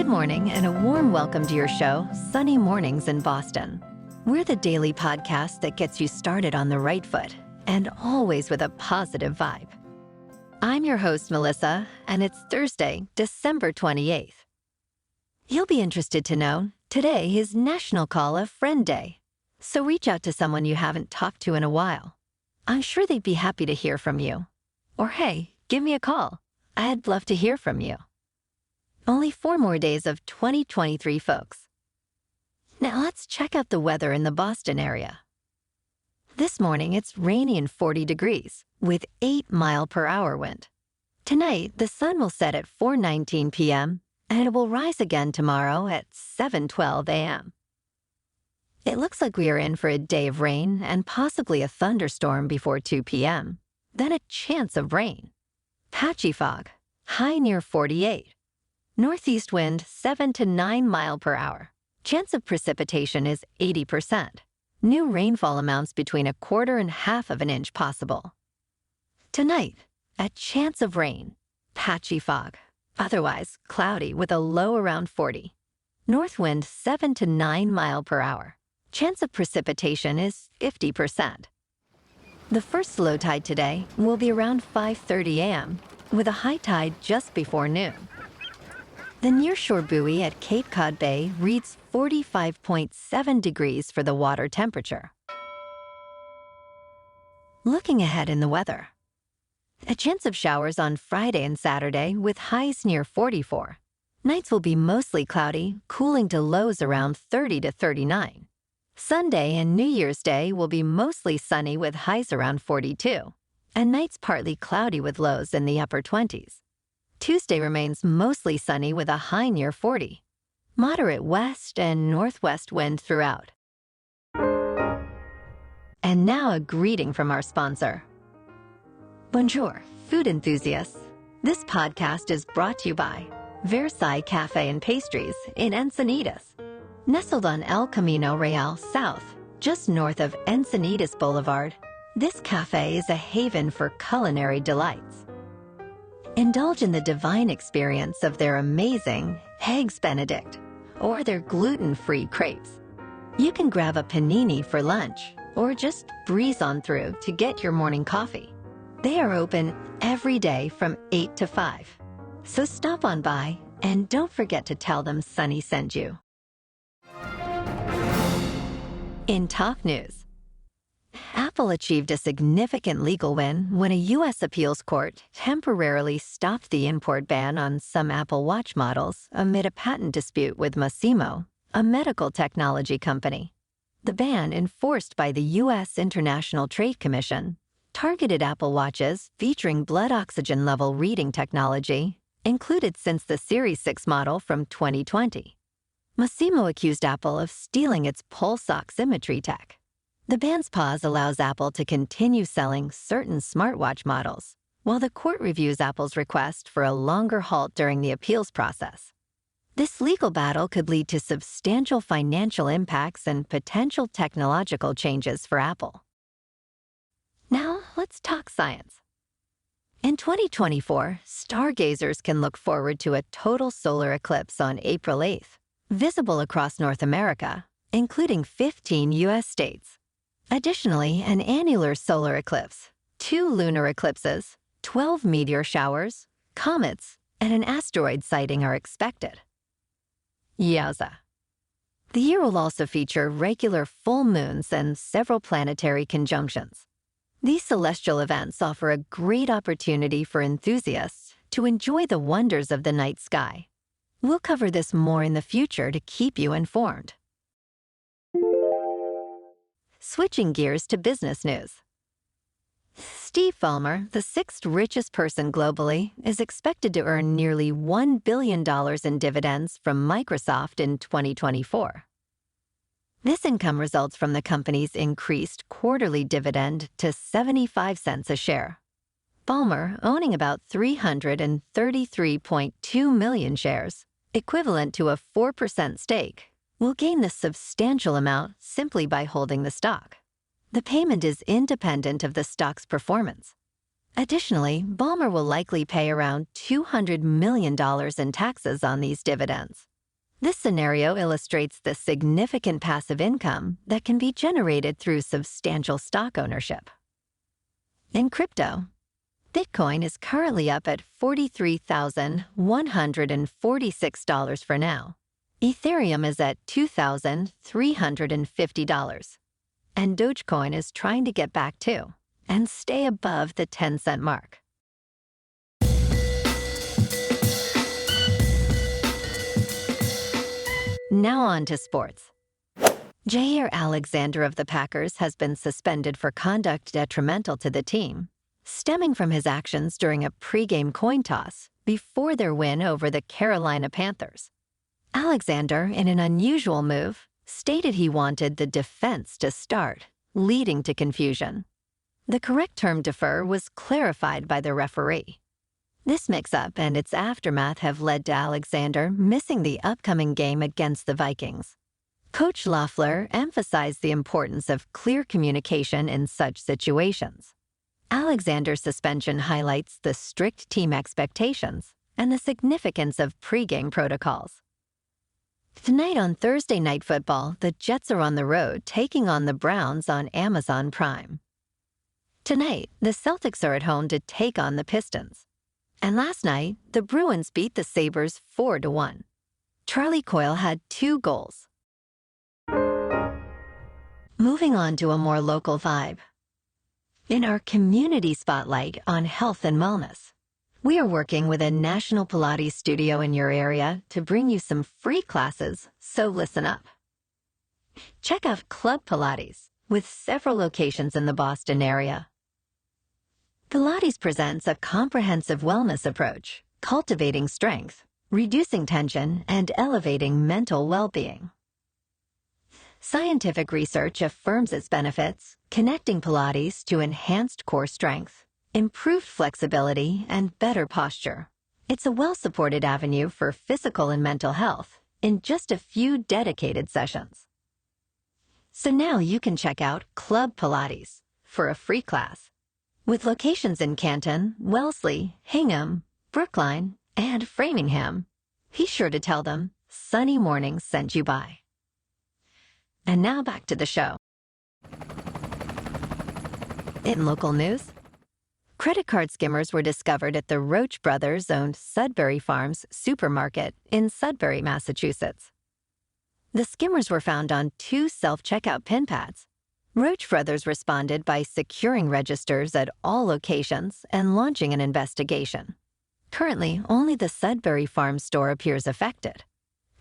Good morning and a warm welcome to your show, Sunny Mornings in Boston. We're the daily podcast that gets you started on the right foot and always with a positive vibe. I'm your host, Melissa, and it's Thursday, December 28th. You'll be interested to know today is National Call a Friend Day, so reach out to someone you haven't talked to in a while. I'm sure they'd be happy to hear from you. Or hey, give me a call. I'd love to hear from you. Only 4 more days of 2023, folks. Now let's check out the weather in the Boston area. This morning, it's rainy and 40 degrees with 8-mile-per-hour wind. Tonight, the sun will set at 4:19 p.m. and it will rise again tomorrow at 7:12 a.m. It looks like we are in for a day of rain and possibly a thunderstorm before 2 p.m., then a chance of rain. Patchy fog, high near 48. Northeast wind 7 to 9 mile per hour. Chance of precipitation is 80%. New rainfall amounts between 1/4 and 1/2 of an inch possible. Tonight, a chance of rain. Patchy fog. Otherwise, cloudy with a low around 40. North wind 7 to 9 mile per hour. Chance of precipitation is 50%. The first low tide today will be around 5:30 a.m., with a high tide just before noon. The nearshore buoy at Cape Cod Bay reads 45.7 degrees for the water temperature. Looking ahead in the weather. A chance of showers on Friday and Saturday with highs near 44. Nights will be mostly cloudy, cooling to lows around 30 to 39. Sunday and New Year's Day will be mostly sunny with highs around 42, and nights partly cloudy with lows in the upper 20s. Tuesday remains mostly sunny with a high near 40. Moderate west and northwest wind throughout. And now a greeting from our sponsor. Bonjour, food enthusiasts. This podcast is brought to you by Versailles Cafe and Pastries in Encinitas. Nestled on El Camino Real South, just north of Encinitas Boulevard, this cafe is a haven for culinary delights. Indulge in the divine experience of their amazing Eggs Benedict or their gluten-free crepes. You can grab a panini for lunch or just breeze on through to get your morning coffee. They are open every day from 8 to 5. So stop on by and don't forget to tell them Sunny sent you. In top news, Apple achieved a significant legal win when a U.S. appeals court temporarily stopped the import ban on some Apple Watch models amid a patent dispute with Masimo, a medical technology company. The ban, enforced by the U.S. International Trade Commission, targeted Apple Watches featuring blood oxygen level reading technology included since the Series 6 model from 2020. Masimo accused Apple of stealing its pulse oximetry tech. The ban's pause allows Apple to continue selling certain smartwatch models, while the court reviews Apple's request for a longer halt during the appeals process. This legal battle could lead to substantial financial impacts and potential technological changes for Apple. Now, let's talk science. In 2024, stargazers can look forward to a total solar eclipse on April 8th, visible across North America, including 15 U.S. states. Additionally, an annular solar eclipse, 2 lunar eclipses, 12 meteor showers, comets, and an asteroid sighting are expected. Yowza. The year will also feature regular full moons and several planetary conjunctions. These celestial events offer a great opportunity for enthusiasts to enjoy the wonders of the night sky. We'll cover this more in the future to keep you informed. Switching gears to business news. Steve Ballmer, the 6th richest person globally, is expected to earn nearly $1 billion in dividends from Microsoft in 2024. This income results from the company's increased quarterly dividend to 75 cents a share. Ballmer, owning about 333.2 million shares, equivalent to a 4% stake, will gain this substantial amount simply by holding the stock. The payment is independent of the stock's performance. Additionally, Ballmer will likely pay around $200 million in taxes on these dividends, This scenario illustrates the significant passive income that can be generated through substantial stock ownership. In crypto, Bitcoin is currently up at $43,146 for now. Ethereum is at $2,350. And Dogecoin is trying to get back too and stay above the 10-cent mark. Now on to sports. Jaire Alexander of the Packers has been suspended for conduct detrimental to the team, stemming from his actions during a pregame coin toss before their win over the Carolina Panthers. Alexander, in an unusual move, stated he wanted the defense to start, leading to confusion. The correct term defer was clarified by the referee. This mix-up and its aftermath have led to Alexander missing the upcoming game against the Vikings. Coach Loeffler emphasized the importance of clear communication in such situations. Alexander's suspension highlights the strict team expectations and the significance of pregame protocols. Tonight on Thursday Night Football, the Jets are on the road taking on the Browns on Amazon Prime. Tonight, the Celtics are at home to take on the Pistons. And last night, the Bruins beat the Sabres 4-1. Charlie Coyle had 2 goals. Moving on to a more local vibe. In our community spotlight on health and wellness, we are working with a national Pilates studio in your area to bring you some free classes, so listen up. Check out Club Pilates, with several locations in the Boston area. Pilates presents a comprehensive wellness approach, cultivating strength, reducing tension, and elevating mental well-being. Scientific research affirms its benefits, connecting Pilates to enhanced core strength, improved flexibility, and better posture. It's a well-supported avenue for physical and mental health in just a few dedicated sessions. So now you can check out Club Pilates for a free class. With locations in Canton, Wellesley, Hingham, Brookline, and Framingham, be sure to tell them Sunny Mornings sent you by. And now back to the show. In local news, credit card skimmers were discovered at the Roach Brothers-owned Sudbury Farms supermarket in Sudbury, Massachusetts. The skimmers were found on 2 self-checkout pin pads. Roach Brothers responded by securing registers at all locations and launching an investigation. Currently, only the Sudbury Farm store appears affected.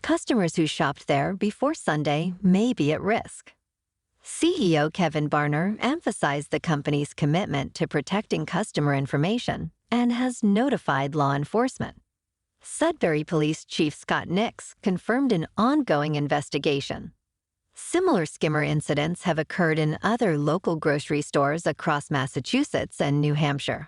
Customers who shopped there before Sunday may be at risk. CEO Kevin Barner emphasized the company's commitment to protecting customer information and has notified law enforcement. Sudbury Police Chief Scott Nix confirmed an ongoing investigation. Similar skimmer incidents have occurred in other local grocery stores across Massachusetts and New Hampshire.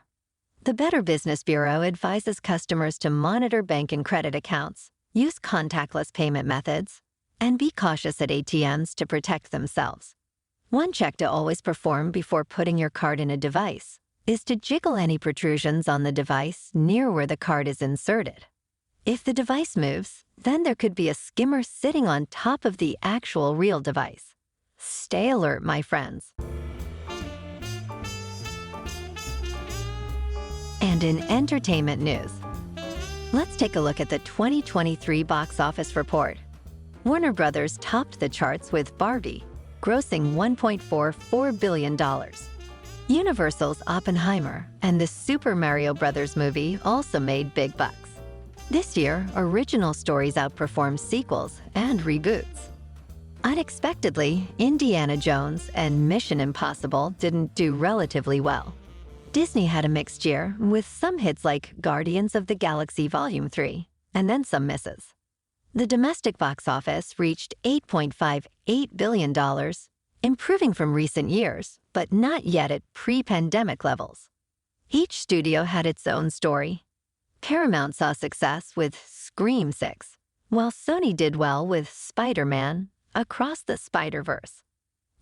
The Better Business Bureau advises customers to monitor bank and credit accounts, use contactless payment methods, and be cautious at ATMs to protect themselves. One check to always perform before putting your card in a device is to jiggle any protrusions on the device near where the card is inserted. If the device moves, then there could be a skimmer sitting on top of the actual real device. Stay alert, my friends. And in entertainment news, let's take a look at the 2023 box office report. Warner Brothers topped the charts with Barbie, grossing $1.44 billion. Universal's Oppenheimer and the Super Mario Bros. Movie also made big bucks. This year, original stories outperformed sequels and reboots. Unexpectedly, Indiana Jones and Mission Impossible didn't do relatively well. Disney had a mixed year, with some hits like Guardians of the Galaxy Volume 3, and then some misses. The domestic box office reached $8.58 billion, improving from recent years, but not yet at pre-pandemic levels. Each studio had its own story. Paramount saw success with Scream 6, while Sony did well with Spider-Man, Across the Spider-Verse.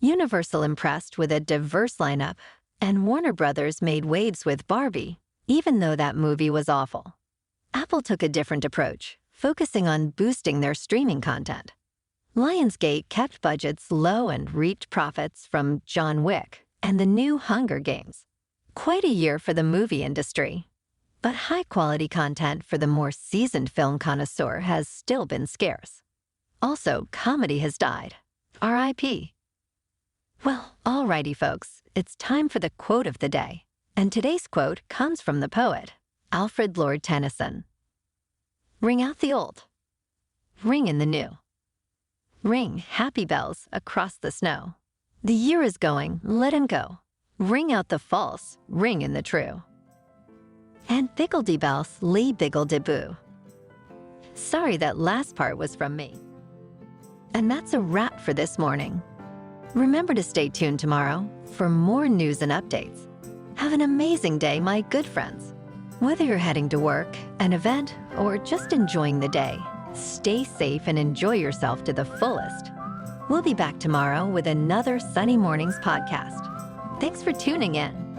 Universal impressed with a diverse lineup, and Warner Brothers made waves with Barbie, even though that movie was awful. Apple took a different approach, focusing on boosting their streaming content. Lionsgate kept budgets low and reaped profits from John Wick and the new Hunger Games. Quite a year for the movie industry. But high-quality content for the more seasoned film connoisseur has still been scarce. Also, comedy has died. R.I.P. Well, alrighty, folks, it's time for the quote of the day. And today's quote comes from the poet, Alfred Lord Tennyson. Ring out the old, ring in the new. Ring happy bells across the snow. The year is going, let him go. Ring out the false, ring in the true. And biggledy-bells lee biggle-de-boo. Sorry that last part was from me. And that's a wrap for this morning. Remember to stay tuned tomorrow for more news and updates. Have an amazing day, my good friends. Whether you're heading to work, an event, or just enjoying the day, stay safe and enjoy yourself to the fullest. We'll be back tomorrow with another Sunny Mornings podcast. Thanks for tuning in.